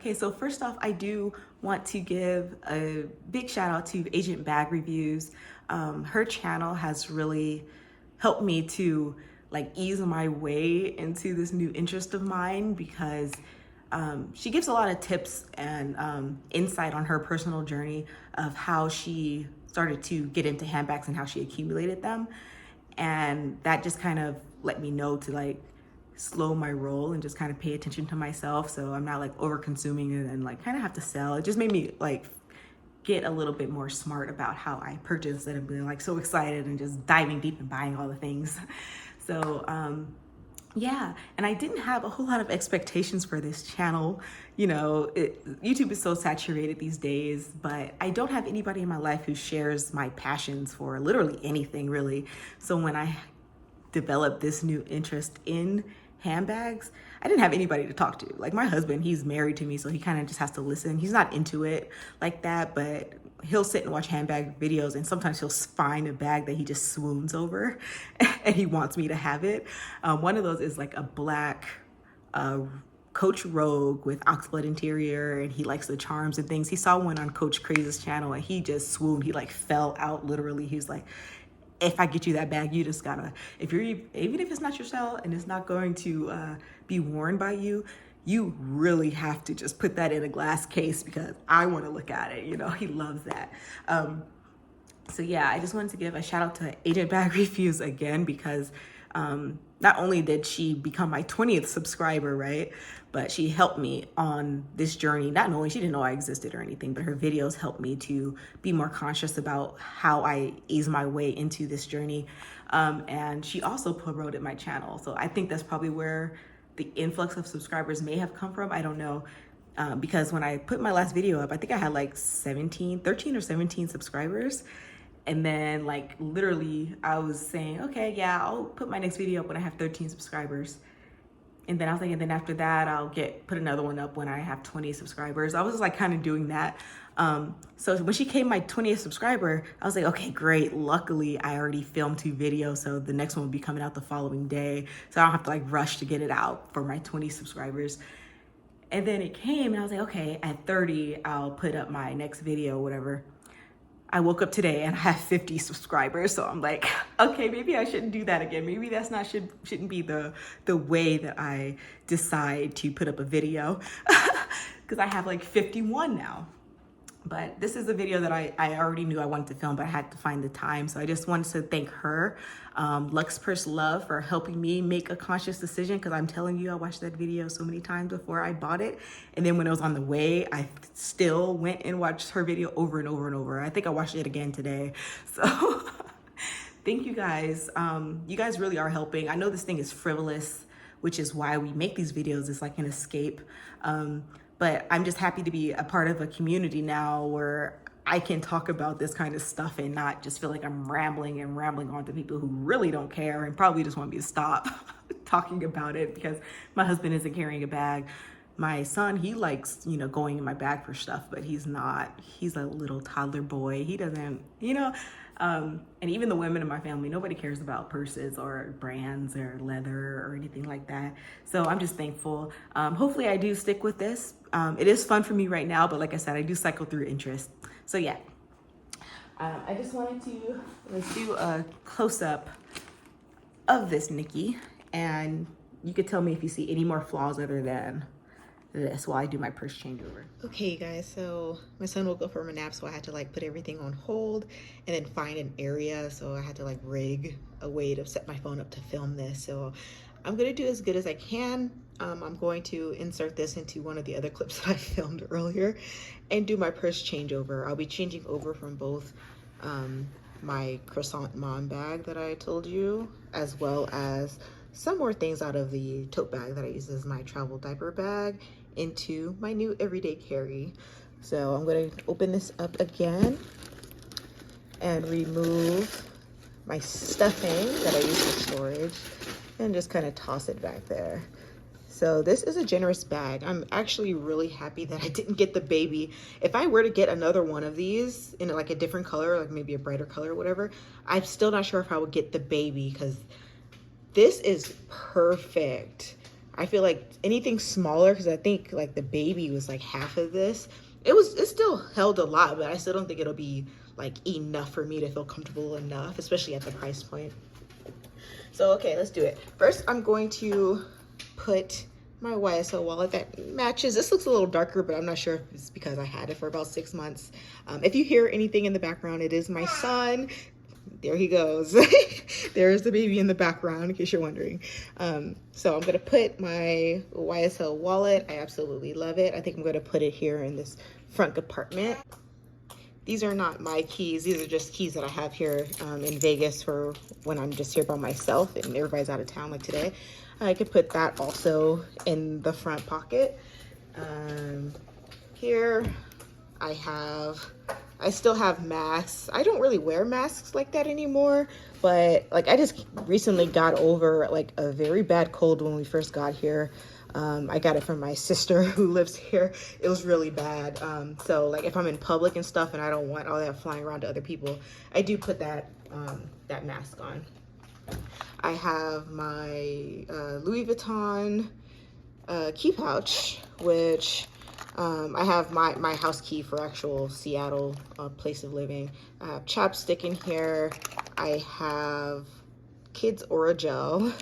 Okay, so first off, I do want to give a big shout out to Agent Bag Reviews. Her channel has really helped me to like ease my way into this new interest of mine because she gives a lot of tips and insight on her personal journey of how she started to get into handbags and how she accumulated them. And that just kind of let me know to like slow my roll and just kind of pay attention to myself, so I'm not like over consuming it and like kind of have to sell. It just made me like get a little bit more smart about how I purchase instead of being like so excited and just diving deep and buying all the things. So yeah, and I didn't have a whole lot of expectations for this channel. You know, YouTube is so saturated these days, but I don't have anybody in my life who shares my passions for literally anything really. So when I developed this new interest in handbags, I didn't have anybody to talk to. Like my husband, he's married to me, so he kind of just has to listen. He's not into it like that, but he'll sit and watch handbag videos, and sometimes he'll find a bag that he just swoons over and he wants me to have it. One of those is like a black Coach Rogue with oxblood interior, and he likes the charms and things. He saw one on Coach Craze's channel and he just swooned. He like fell out literally. He was like, if I get you that bag, you just gotta, even if it's not your style and it's not going to be worn by you, you really have to just put that in a glass case because I want to look at it. You know, he loves that. So yeah, I just wanted to give a shout out to Agent Bag Reviews again because not only did she become my 20th subscriber, right? But she helped me on this journey. Not knowing, she didn't know I existed or anything, but her videos helped me to be more conscious about how I ease my way into this journey. And she also promoted my channel. So I think that's probably where the influx of subscribers may have come from. I don't know. Because when I put my last video up, I think I had like 13 or 17 subscribers. And then like literally I was saying, okay, yeah, I'll put my next video up when I have 13 subscribers. And then I was thinking, then after that, I'll put another one up when I have 20 subscribers. I was just like kind of doing that. So when she came my 20th subscriber, I was like, okay, great. Luckily, I already filmed 2 videos. So the next one will be coming out the following day. So I don't have to like rush to get it out for my 20 subscribers. And then it came and I was like, okay, at 30, I'll put up my next video, whatever. I woke up today and I have 50 subscribers. So I'm like, okay, maybe I shouldn't do that again. Maybe that's not, shouldn't be the way that I decide to put up a video because I have like 51 now. But this is a video that I already knew I wanted to film, but I had to find the time. So I just wanted to thank her, Lux Purse Love, for helping me make a conscious decision. Because I'm telling you, I watched that video so many times before I bought it. And then when it was on the way, I still went and watched her video over and over and over. I think I watched it again today. So thank you guys. You guys really are helping. I know this thing is frivolous, which is why we make these videos. It's like an escape. But I'm just happy to be a part of a community now where I can talk about this kind of stuff and not just feel like I'm rambling on to people who really don't care and probably just want me to stop talking about it because my husband isn't carrying a bag. My son, he likes, you know, going in my bag for stuff, but he's not. He's a little toddler boy. He doesn't, you know, and even the women in my family, nobody cares about purses or brands or leather or anything like that. So I'm just thankful. Hopefully I do stick with this. It is fun for me right now, but like I said, I do cycle through interest. So yeah, I just wanted to, let's do a close-up of this Nikki, and you could tell me if you see any more flaws other than this while I do my purse changeover. Okay, guys, so my son woke up from a nap, so I had to like put everything on hold and then find an area. So I had to like rig a way to set my phone up to film this. So I'm gonna do as good as I can. I'm going to insert this into one of the other clips that I filmed earlier and do my purse changeover. I'll be changing over from both my croissant mom bag that I told you, as well as some more things out of the tote bag that I use as my travel diaper bag into my new everyday carry. So I'm going to open this up again and remove my stuffing that I use for storage and just kind of toss it back there. So this is a generous bag. I'm actually really happy that I didn't get the baby. If I were to get another one of these in like a different color, like maybe a brighter color or whatever, I'm still not sure if I would get the baby because this is perfect. I feel like anything smaller, because I think like the baby was like half of this. It still held a lot, but I still don't think it'll be like enough for me to feel comfortable enough, especially at the price point. So, okay, let's do it. First, I'm going to put my YSL wallet that matches. This looks a little darker, but I'm not sure if it's because I had it for about 6 months. If you hear anything in the background, it is my son. There he goes. There's the baby in the background, in case you're wondering. So I'm gonna put my YSL wallet. I absolutely love it. I think I'm gonna put it here in this front compartment. These are not my keys. These are just keys that I have here in Vegas for when I'm just here by myself and everybody's out of town like today. I could put that also in the front pocket. Here I still have masks. I don't really wear masks like that anymore, but like I just recently got over like a very bad cold when we first got here. I got it from my sister who lives here. It was really bad. So like if I'm in public and stuff and I don't want all that flying around to other people, I do put that mask on. I have my Louis Vuitton key pouch, which I have my house key for actual Seattle place of living. I have chapstick in here. I have kids Orajel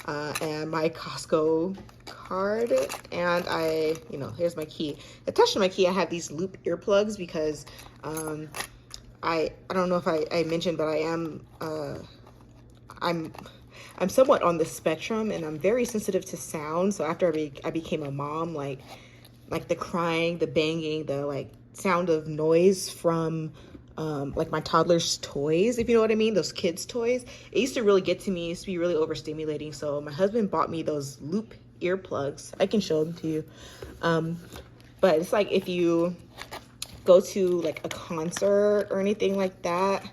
and my Costco card, and here's my key. Attached to my key I have these loop earplugs because I don't know if I mentioned, but I'm somewhat on the spectrum and I'm very sensitive to sound. So after I became a mom, like the crying, the banging, the like sound of noise from like my toddler's toys, if you know what I mean, those kids' toys. It used to really get to me. It used to be really overstimulating. So my husband bought me those loop earplugs. I can show them to you. But it's like if you go to like a concert or anything like that,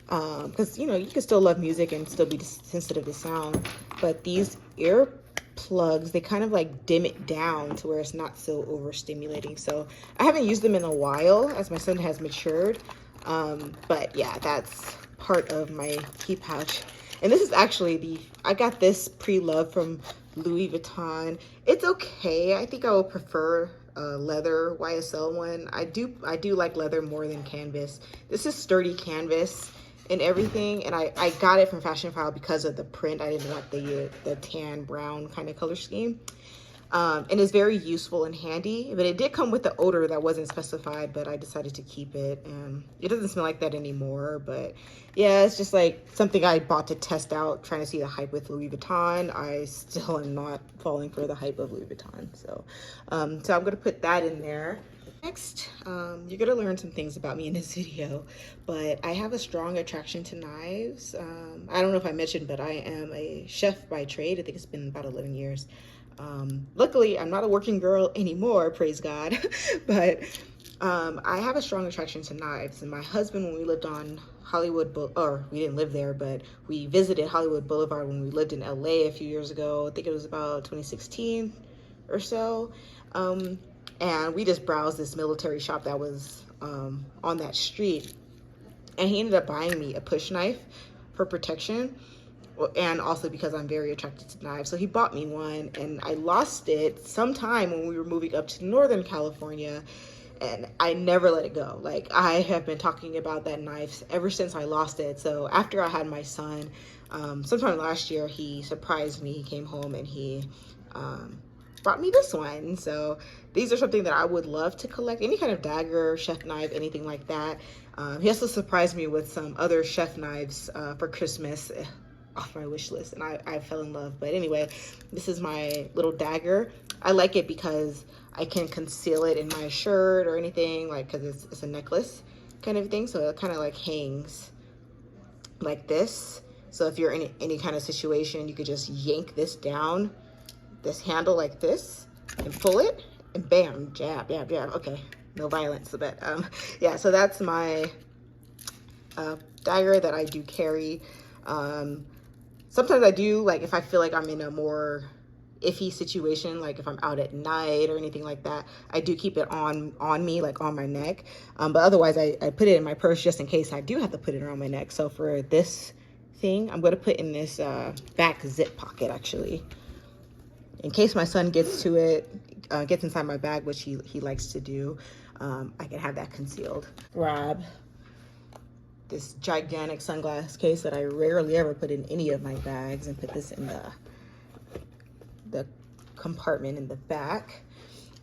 because you can still love music and still be sensitive to sound, but these earplugs, they kind of like dim it down to where it's not so overstimulating. So I haven't used them in a while as my son has matured, but yeah, that's part of my key pouch. And this is actually I got this pre-loved from Louis Vuitton. It's okay. I think I would prefer a leather YSL one. I do like leather more than canvas. This is sturdy canvas and everything, and I got it from Fashion File because of the print. I didn't want the tan brown kind of color scheme. And it's very useful and handy, but it did come with the odor that wasn't specified, but I decided to keep it, and it doesn't smell like that anymore. But yeah, it's just like something I bought to test out, trying to see the hype with Louis Vuitton. I still am not falling for the hype of Louis Vuitton, so I'm gonna put that in there. Next, you're gonna learn some things about me in this video, but I have a strong attraction to knives. I don't know if I mentioned, but I am a chef by trade. I think it's been about 11 years. Luckily, I'm not a working girl anymore, praise God, but I have a strong attraction to knives. And my husband, when we lived on Hollywood, or we didn't live there, but we visited Hollywood Boulevard when we lived in LA a few years ago. I think it was about 2016 or so. And we just browsed this military shop that was on that street. And he ended up buying me a push knife for protection, and also because I'm very attracted to knives. So he bought me one, and I lost it sometime when we were moving up to Northern California, and I never let it go. Like, I have been talking about that knife ever since I lost it. So after I had my son, sometime last year, he surprised me. He came home and he brought me this one. So these are something that I would love to collect. Any kind of dagger, chef knife, anything like that. He also surprised me with some other chef knives for Christmas off my wish list, and I fell in love. But anyway, this is my little dagger. I like it because I can conceal it in my shirt or anything, like, because it's a necklace kind of thing. So it kind of like hangs like this. So if you're in any kind of situation, you could just yank this down, this handle like this, and pull it, and bam, jab, jab, jab. Okay, no violence, but yeah, so that's my dagger that I do carry. Sometimes I do, like, if I feel like I'm in a more iffy situation, like if I'm out at night or anything like that, I do keep it on me, like on my neck. But otherwise, I put it in my purse just in case I do have to put it around my neck. So for this thing, I'm going to put in this back zip pocket, actually. in case my son gets to it, gets inside my bag, which he likes to do, I can have that concealed. Grab this gigantic sunglass case that I rarely ever put in any of my bags and put this in the compartment in the back.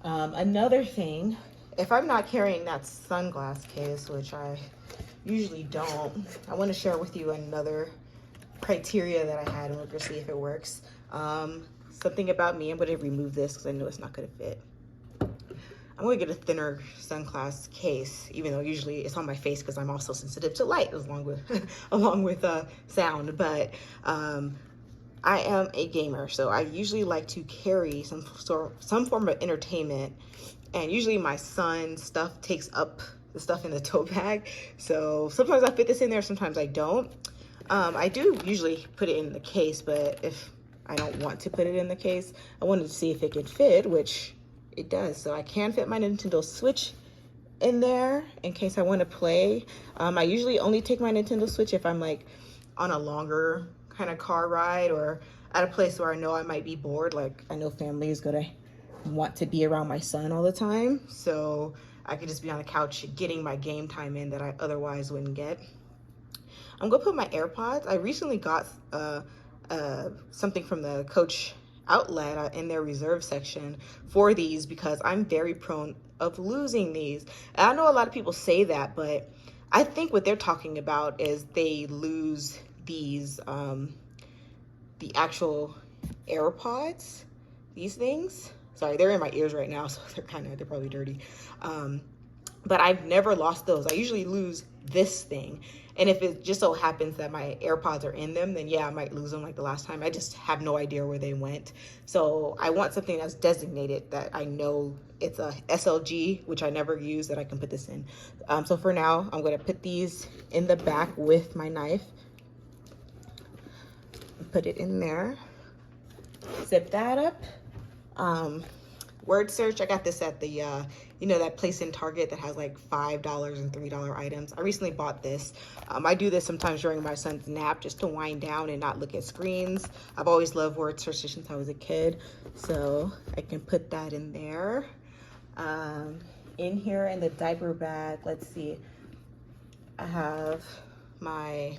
Another thing, if I'm not carrying that sunglass case, which I usually don't, I want to share with you another criteria that I had, and we're gonna see if it works. Something about me, I'm going to remove this because I know it's not going to fit. I'm going to get a thinner sunglass case, even though usually it's on my face because I'm also sensitive to light along with sound. But I am a gamer, so I usually like to carry some form of entertainment, and usually my son's stuff takes up the stuff in the tote bag. So sometimes I fit this in there, sometimes I don't. I do usually put it in the case, but if I don't want to put it in the case, I wanted to see if it could fit, which it does. So I can fit my Nintendo Switch in there in case I want to play. I usually only take my Nintendo Switch if I'm like on a longer kind of car ride or at a place where I know I might be bored. Like I know family is gonna want to be around my son all the time, so I could just be on the couch getting my game time in that I otherwise wouldn't get. I'm gonna put my AirPods. I recently got something from the Coach outlet in their reserve section for these because I'm very prone of losing these. And I know a lot of people say that, but I think what they're talking about is they lose these, the actual AirPods, these things. Sorry, they're in my ears right now, so they're probably dirty. But I've never lost those. I usually lose this thing. And if it just so happens that my AirPods are in them, then yeah, I might lose them like the last time. I just have no idea where they went. So I want something that's designated that I know it's a SLG, which I never use, that I can put this in. So for now, I'm gonna put these in the back with my knife. Put it in there. Zip that up. Word search, I got this at the, you know, that place in Target that has like $5 and $3 items. I recently bought this. I do this sometimes during my son's nap just to wind down and not look at screens. I've always loved word search since I was a kid, so I can put that in there. In here in the diaper bag, let's see, I have my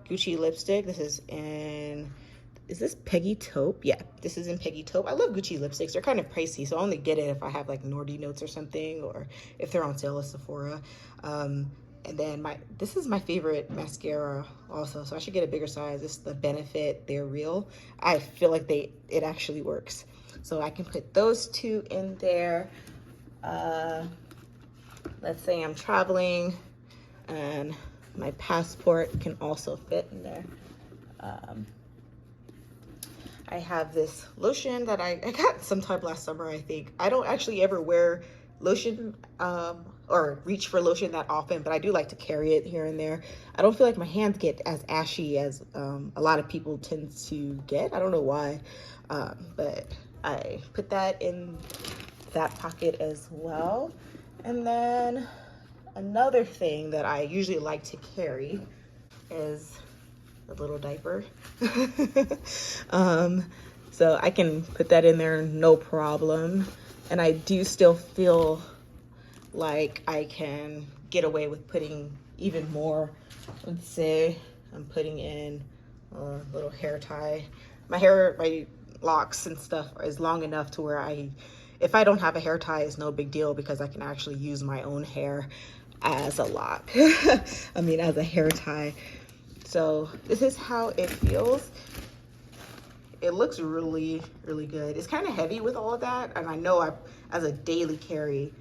Gucci lipstick. This is in, is this Peggy Taupe? Yeah, this is in Peggy Taupe. I love Gucci lipsticks. They're kind of pricey, so I only get it if I have like Nordy Notes or something, or if they're on sale at Sephora. And then this is my favorite mascara also, so I should get a bigger size. This is the Benefit They're Real. I feel like it actually works. So I can put those two in there. Let's say I'm traveling and my passport can also fit in there. I have this lotion that I got sometime last summer, I think. I don't actually ever wear lotion or reach for lotion that often, but I do like to carry it here and there. I don't feel like my hands get as ashy as a lot of people tend to get. I don't know why, but I put that in that pocket as well. And then another thing that I usually like to carry is a little diaper. So I can put that in there, no problem. And I do still feel like I can get away with putting even more. Let's say I'm putting in a little hair tie. My locks and stuff is long enough to where if I don't have a hair tie, it's no big deal because I can actually use my own hair as a lock. I mean, as a hair tie. So this is how it feels. It looks really, really good. It's kind of heavy with all of that. And I know as a daily carry,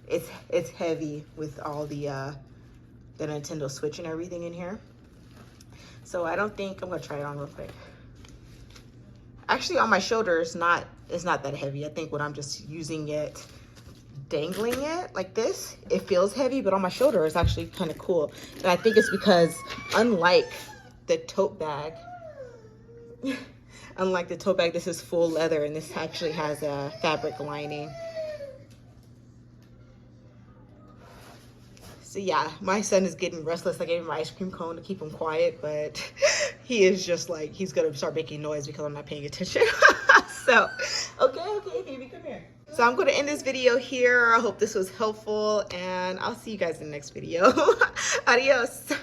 it's heavy with all the Nintendo Switch and everything in here. So I don't think, I'm gonna try it on real quick. Actually on my shoulder, it's not that heavy. I think when I'm just using it, dangling it like this, it feels heavy, but on my shoulder it's actually kind of cool. And I think it's because unlike the tote bag, this is full leather, and this actually has a fabric lining. So yeah, my son is getting restless. I gave him my ice cream cone to keep him quiet, but he is just like, he's gonna start making noise because I'm not paying attention. So, okay, baby, come here. So I'm going to end this video here. I hope this was helpful, and I'll see you guys in the next video. Adios.